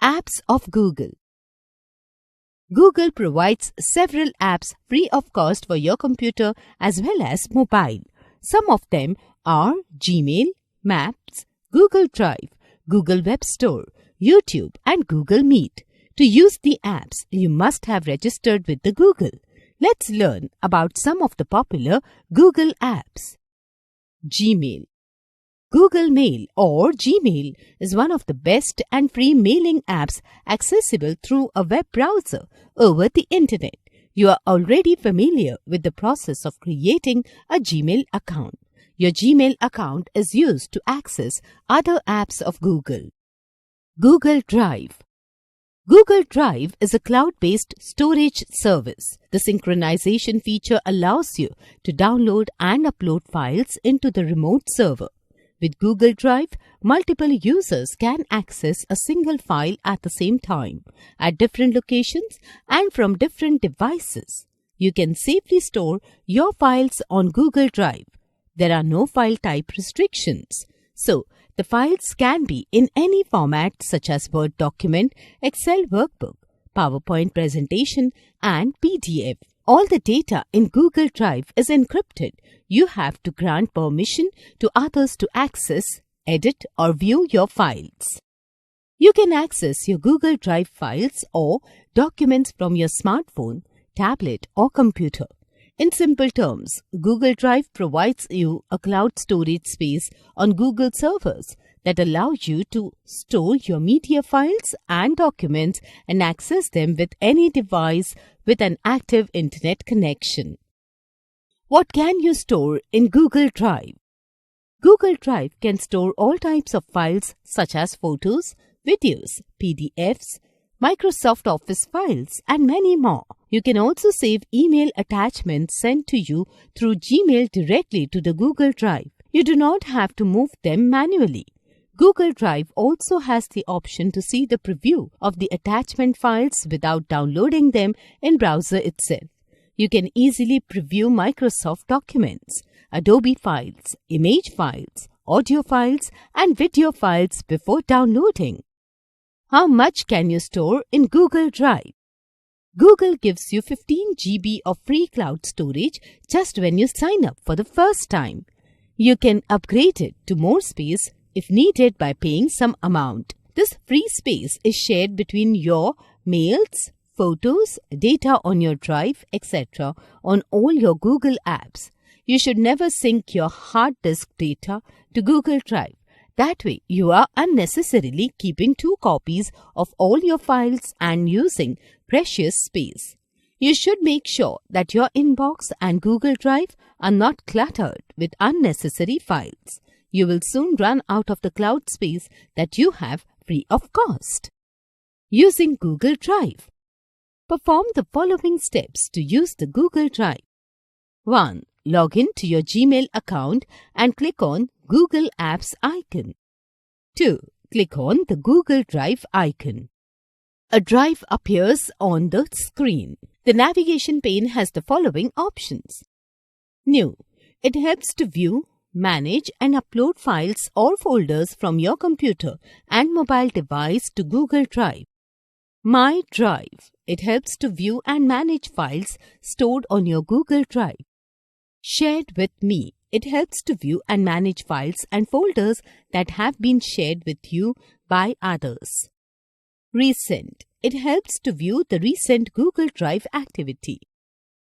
Apps of Google. Google provides several apps free of cost for your computer as well as mobile. Some of them are Gmail, Maps, Google Drive, Google Web Store, YouTube and Google Meet. To use the apps, you must have registered with the Google. Let's learn about some of the popular Google apps. Gmail. Google Mail or Gmail is one of the best and free mailing apps accessible through a web browser over the internet. You are already familiar with the process of creating a Gmail account. Your Gmail account is used to access other apps of Google. Google Drive. Google Drive is a cloud-based storage service. The synchronization feature allows you to download and upload files into the remote server. With Google Drive, multiple users can access a single file at the same time, at different locations and from different devices. You can safely store your files on Google Drive. There are no file type restrictions, so the files can be in any format such as Word document, Excel workbook, PowerPoint presentation, and PDF. All the data in Google Drive is encrypted. You have to grant permission to others to access, edit, or view your files. You can access your Google Drive files or documents from your smartphone, tablet, or computer. In simple terms, Google Drive provides you a cloud storage space on Google servers that allow you to store your media files and documents and access them with any device with an active internet connection. What can you store in Google Drive? Google Drive can store all types of files such as photos, videos, PDFs, Microsoft Office files, and many more. You can also save email attachments sent to you through Gmail directly to the Google Drive. You do not have to move them manually. Google Drive also has the option to see the preview of the attachment files without downloading them in browser itself. You can easily preview Microsoft documents, Adobe files, image files, audio files, and video files before downloading. How much can you store in Google Drive? Google gives you 15 GB of free cloud storage just when you sign up for the first time. You can upgrade it to more space if needed by paying some amount. This free space is shared between your mails, photos, data on your drive, etc. on all your Google apps. You should never sync your hard disk data to Google Drive. That way, you are unnecessarily keeping 2 copies of all your files and using precious space. You should make sure that your inbox and Google Drive are not cluttered with unnecessary files. You will soon run out of the cloud space that you have free of cost. Using Google Drive. Perform the following steps to use the Google Drive. 1. Log in to your Gmail account and click on Google Apps icon. 2. Click on the Google Drive icon. A drive appears on the screen. The navigation pane has the following options. New. It helps to view, manage and upload files or folders from your computer and mobile device to Google Drive. My Drive. It helps to view and manage files stored on your Google Drive. Shared with Me. It helps to view and manage files and folders that have been shared with you by others. Recent. It helps to view the recent Google Drive activity.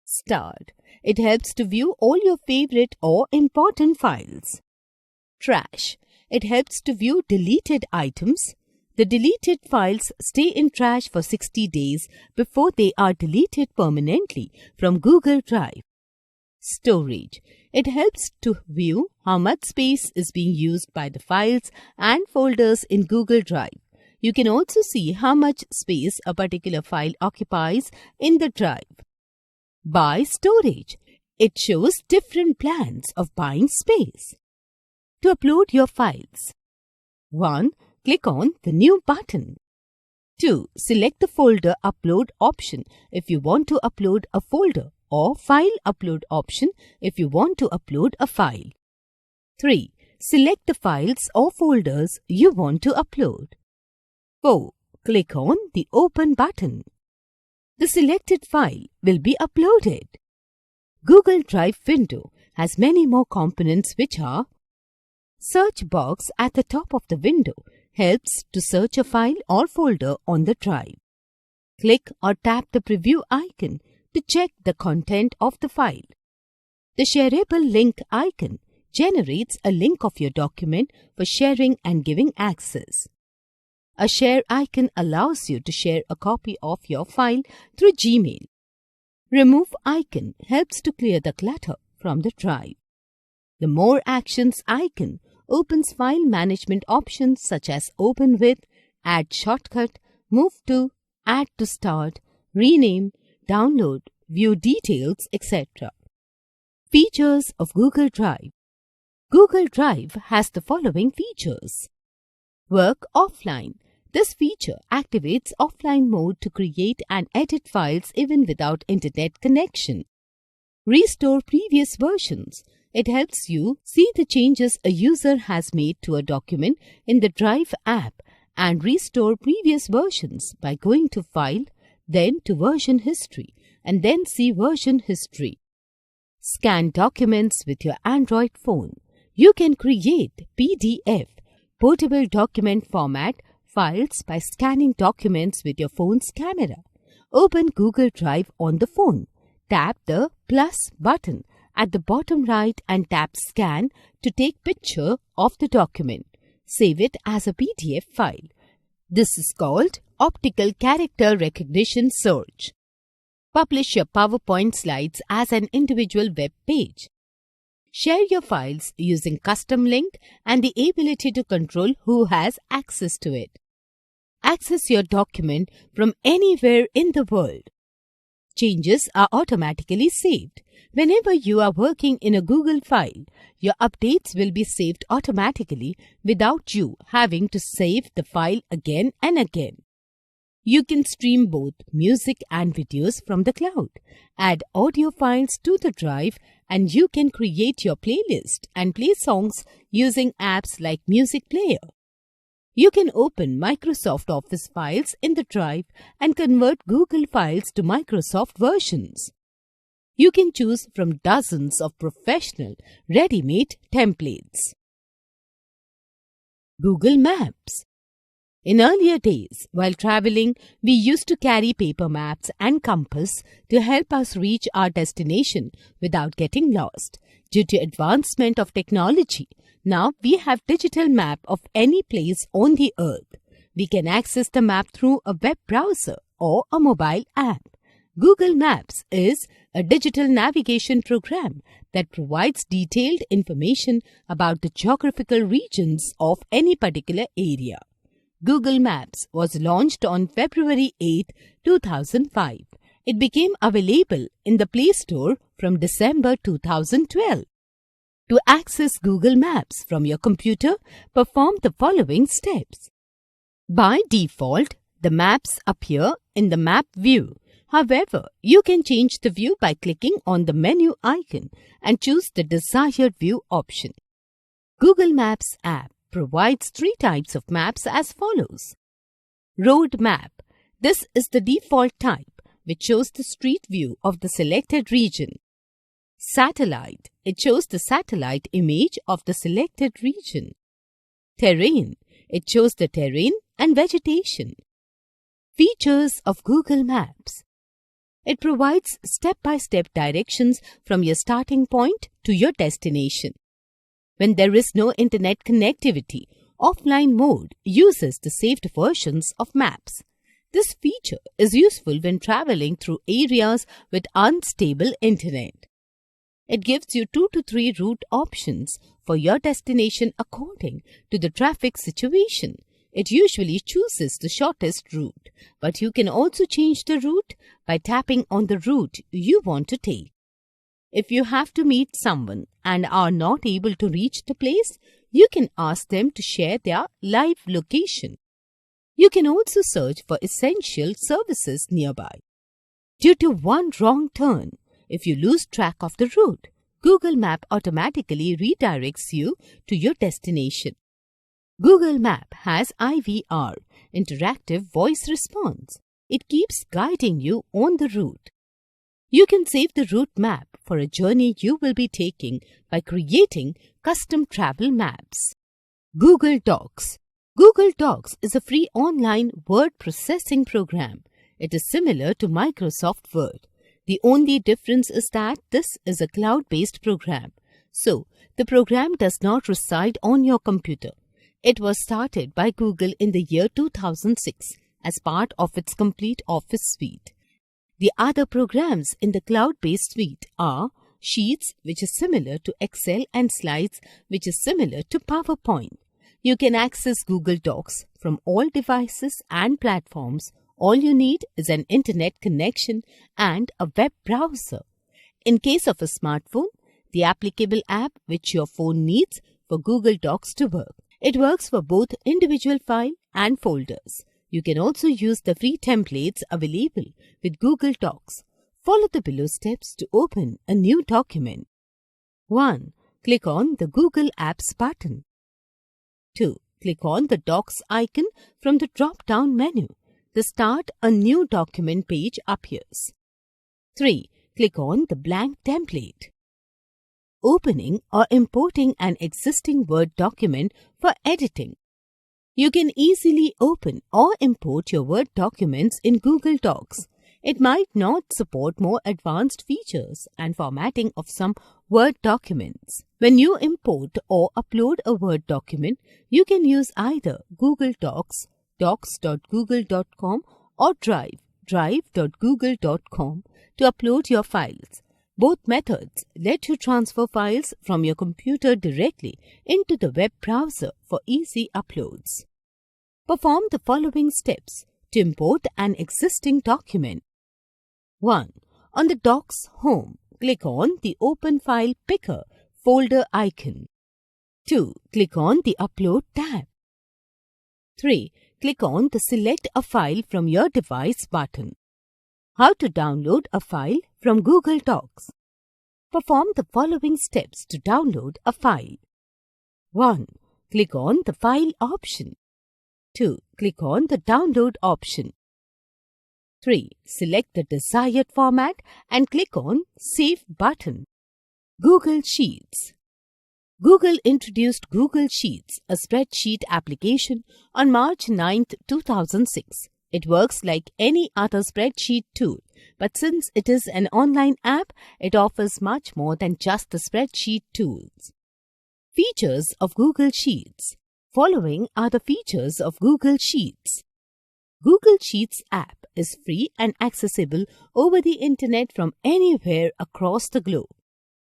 Start. It helps to view all your favorite or important files. Trash. It helps to view deleted items. The deleted files stay in trash for 60 days before they are deleted permanently from Google Drive. Storage. It helps to view how much space is being used by the files and folders in Google Drive. You can also see how much space a particular file occupies in the drive. Buy storage. It shows different plans of buying space. To upload your files. 1. Click on the New button. 2. Select the Folder Upload option if you want to upload a folder, or File Upload option if you want to upload a file. 3. Select the files or folders you want to upload. 4. click on the Open button. The selected file will be uploaded. Google Drive window has many more components which are: search box at the top of the window helps to search a file or folder on the drive. Click or tap the preview icon to check the content of the file. The shareable link icon generates a link of your document for sharing and giving access. A share icon allows you to share a copy of your file through Gmail. Remove icon helps to clear the clutter from the drive. The More Actions icon opens file management options such as Open With, Add Shortcut, Move To, Add to Start, Rename, Download, View Details, etc. Features of Google Drive. Google Drive has the following features. Work offline. This feature activates offline mode to create and edit files even without internet connection. Restore previous versions. It helps you see the changes a user has made to a document in the Drive app and restore previous versions by going to File, then to Version History, and then see Version History. Scan documents with your Android phone. You can create PDF, portable document format, files by scanning documents with your phone's camera. Open Google Drive on the phone. Tap the plus button at the bottom right and tap Scan to take picture of the document. Save it as a PDF file. This is called Optical Character Recognition Search. Publish your PowerPoint slides as an individual web page. Share your files using custom link and the ability to control who has access to it. Access your document from anywhere in the world. Changes are automatically saved. Whenever you are working in a Google file, your updates will be saved automatically without you having to save the file again and again. You can stream both music and videos from the cloud, add audio files to the drive, and you can create your playlist and play songs using apps like Music Player. You can open Microsoft Office files in the drive and convert Google files to Microsoft versions. You can choose from dozens of professional, ready-made templates. Google Maps. In earlier days, while traveling, we used to carry paper maps and compass to help us reach our destination without getting lost. Due to advancement of technology, now we have digital map of any place on the earth. We can access the map through a web browser or a mobile app. Google Maps is a digital navigation program that provides detailed information about the geographical regions of any particular area. Google Maps was launched on February 8, 2005. It became available in the Play Store from December 2012. To access Google Maps from your computer, perform the following steps. By default, the maps appear in the map view. However, you can change the view by clicking on the menu icon and choose the desired view option. Google Maps app provides 3 types of maps as follows. Road map. This is the default type, which shows the street view of the selected region. Satellite. It shows the satellite image of the selected region. Terrain. It shows the terrain and vegetation. Features of Google Maps. It provides step-by-step directions from your starting point to your destination. When there is no internet connectivity, offline mode uses the saved versions of maps. This feature is useful when traveling through areas with unstable internet. It gives you 2 to 3 route options for your destination according to the traffic situation. It usually chooses the shortest route, but you can also change the route by tapping on the route you want to take. If you have to meet someone and are not able to reach the place, you can ask them to share their live location. You can also search for essential services nearby. Due to one wrong turn, if you lose track of the route, Google Map automatically redirects you to your destination. Google Map has IVR, interactive voice response. It keeps guiding you on the route. You can save the route map for a journey you will be taking by creating custom travel maps. Google Docs. Google Docs is a free online word processing program. It is similar to Microsoft Word. The only difference is that this is a cloud-based program. So, the program does not reside on your computer. It was started by Google in the year 2006 as part of its complete Office suite. The other programs in the cloud-based suite are Sheets, which is similar to Excel, and Slides, which is similar to PowerPoint. You can access Google Docs from all devices and platforms. All you need is an internet connection and a web browser. In case of a smartphone, the applicable app which your phone needs for Google Docs to work. It works for both individual file and folders. You can also use the free templates available with Google Docs. Follow the below steps to open a new document. 1. Click on the Google Apps button. 2. Click on the Docs icon from the drop-down menu. The Start a New Document page appears. 3. Click on the blank template. Opening or importing an existing Word document for editing. You can easily open or import your Word documents in Google Docs. It might not support more advanced features and formatting of some Word documents. When you import or upload a Word document, you can use either Google Docs, docs.google.com, or Drive, drive.google.com to upload your files. Both methods let you transfer files from your computer directly into the web browser for easy uploads. Perform the following steps to import an existing document. 1. On the Docs home, click on the Open File Picker folder icon. 2. Click on the Upload tab. 3. Click on the Select a File from your device button. How to download a file from Google Docs. Perform the following steps to download a file. 1. Click on the File option. 2. Click on the Download option. 3. Select the desired format and click on Save button. Google Sheets. Google introduced Google Sheets, a spreadsheet application, on March 9, 2006. It works like any other spreadsheet tool, but since it is an online app, it offers much more than just the spreadsheet tools. Features of Google Sheets. Following are the features of Google Sheets. Google Sheets app is free and accessible over the internet from anywhere across the globe.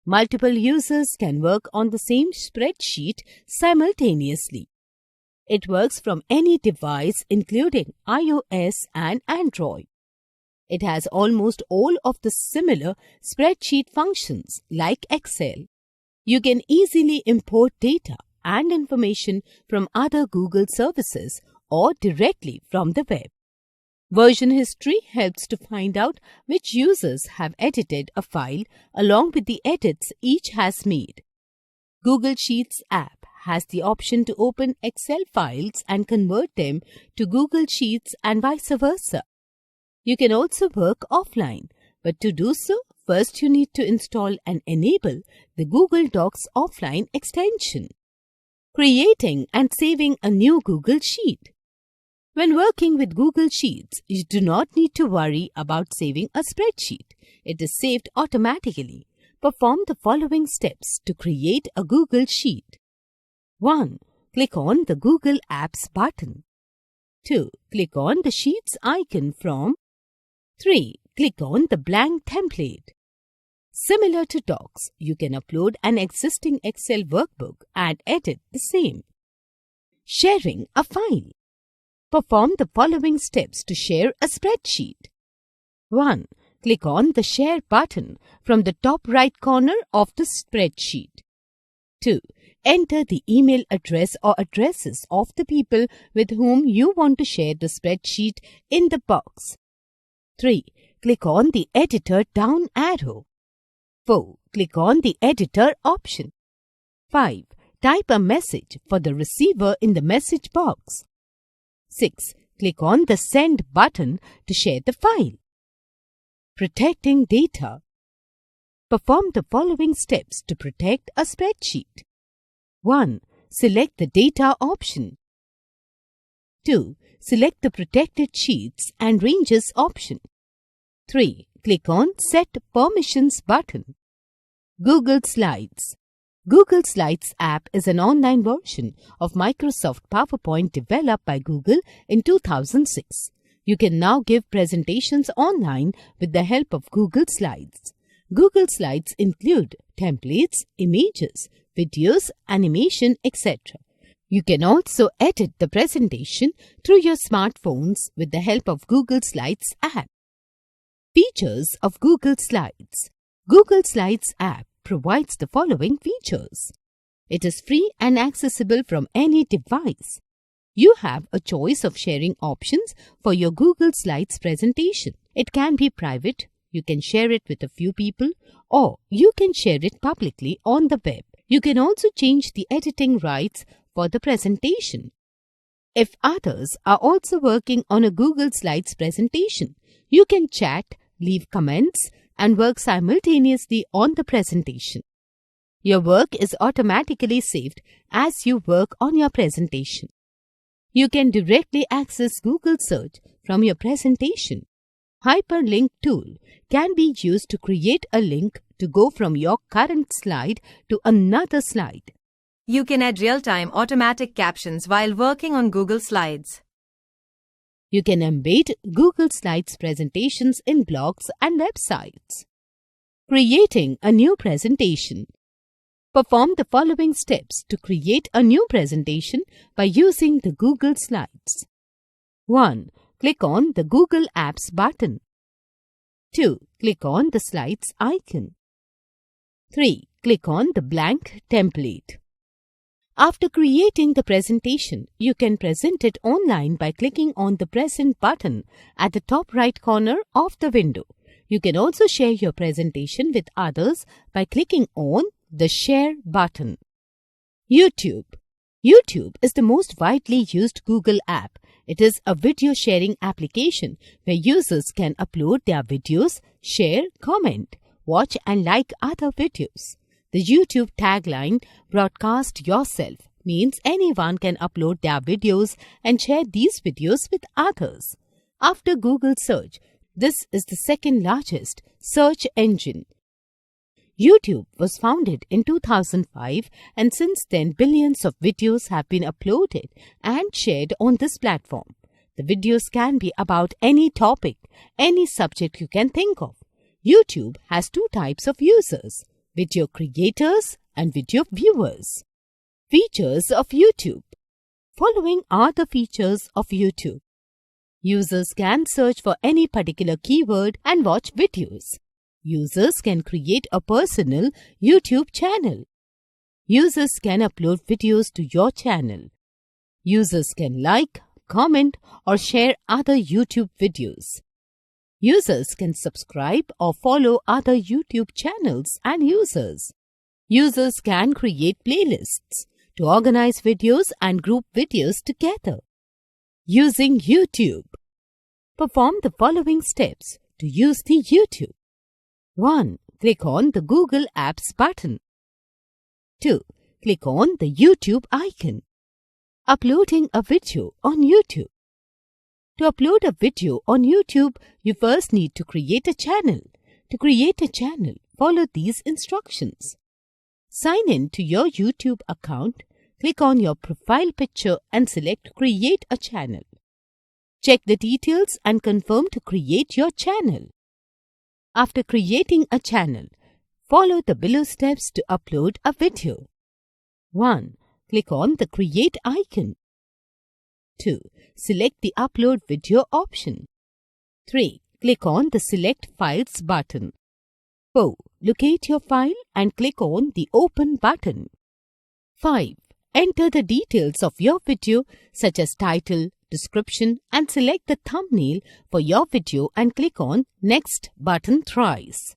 Multiple users can work on the same spreadsheet simultaneously. It works from any device including iOS and Android. It has almost all of the similar spreadsheet functions like Excel. You can easily import data and information from other Google services or directly from the web. Version history helps to find out which users have edited a file along with the edits each has made. Google Sheets app has the option to open Excel files and convert them to Google Sheets and vice versa. You can also work offline, but to do so, first you need to install and enable the Google Docs offline extension. Creating and saving a new Google Sheet. When working with Google Sheets, you do not need to worry about saving a spreadsheet. It is saved automatically. Perform the following steps to create a Google Sheet. 1. Click on the Google Apps button. 2. Click on the Sheets icon from. 3. Click on the blank template. Similar to Docs, you can upload an existing Excel workbook and edit the same. Sharing a file. Perform the following steps to share a spreadsheet. 1. Click on the Share button from the top right corner of the spreadsheet. 2. Enter the email address or addresses of the people with whom you want to share the spreadsheet in the box. 3. Click on the Editor down arrow. 4. Click on the Editor option. 5. Type a message for the receiver in the message box. 6. Click on the Send button to share the file. Protecting data. Perform the following steps to protect a spreadsheet. 1. Select the data option. 2. Select the protected sheets and ranges option. 3. Click on Set Permissions button. Google Slides. Google Slides app is an online version of Microsoft PowerPoint developed by Google in 2006. You can now give presentations online with the help of Google Slides. Google Slides include templates, images, videos, animation, etc. You can also edit the presentation through your smartphones with the help of Google Slides app. Features of Google Slides. Google Slides app provides the following features. It is free and accessible from any device. You have a choice of sharing options for your Google Slides presentation. It can be private, you can share it with a few people, or you can share it publicly on the web. You can also change the editing rights for the presentation. If others are also working on a Google Slides presentation, you can chat, leave comments, and work simultaneously on the presentation. Your work is automatically saved as you work on your presentation. You can directly access Google Search from your presentation. Hyperlink tool can be used to create a link to go from your current slide to another slide. You can add real-time automatic captions while working on Google Slides. You can embed Google Slides presentations in blogs and websites. Creating a new presentation. Perform the following steps to create a new presentation by using the Google Slides. 1. Click on the Google Apps button. 2. Click on the Slides icon. 3. Click on the blank template. After creating the presentation, you can present it online by clicking on the Present button at the top right corner of the window. You can also share your presentation with others by clicking on the Share button. YouTube. YouTube is the most widely used Google app. It is a video sharing application where users can upload their videos, share, comment, watch and like other videos. The YouTube tagline, "Broadcast yourself," means anyone can upload their videos and share these videos with others. After Google Search, this is the second largest search engine. YouTube was founded in 2005 and since then billions of videos have been uploaded and shared on this platform. The videos can be about any topic, any subject you can think of. YouTube has two types of users: video creators and video viewers. Features of YouTube. Following are the features of YouTube. Users can search for any particular keyword and watch videos. Users can create a personal YouTube channel. Users can upload videos to your channel. Users can like, comment, or share other YouTube videos. Users can subscribe or follow other YouTube channels and users. Users can create playlists to organize videos and group videos together. Using YouTube. Perform the following steps to use the YouTube. 1. Click on the Google Apps button. 2. Click on the YouTube icon. Uploading a video on YouTube. To upload a video on YouTube, you first need to create a channel. To create a channel, follow these instructions. Sign in to your YouTube account, click on your profile picture and select Create a Channel. Check the details and confirm to create your channel. After creating a channel, follow the below steps to upload a video. 1. Click on the Create icon. 2. Select the Upload Video option. 3. Click on the Select Files button. 4. Locate your file and click on the Open button. 5. Enter the details of your video such as title, description and select the thumbnail for your video and click on Next button thrice.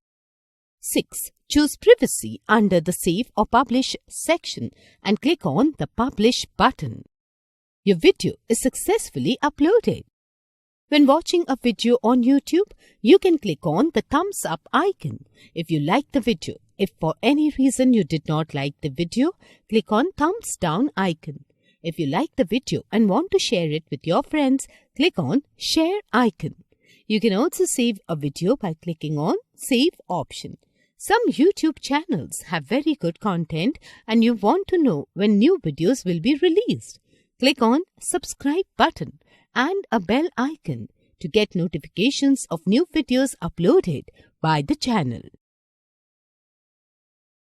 6. Choose Privacy under the Save or Publish section and click on the Publish button. Your video is successfully uploaded. When watching a video on YouTube, you can click on the thumbs up icon if you like the video. If for any reason you did not like the video, click on thumbs down icon. If you like the video and want to share it with your friends, click on Share icon. You can also save a video by clicking on Save option. Some YouTube channels have very good content and you want to know when new videos will be released. Click on Subscribe button and a bell icon to get notifications of new videos uploaded by the channel.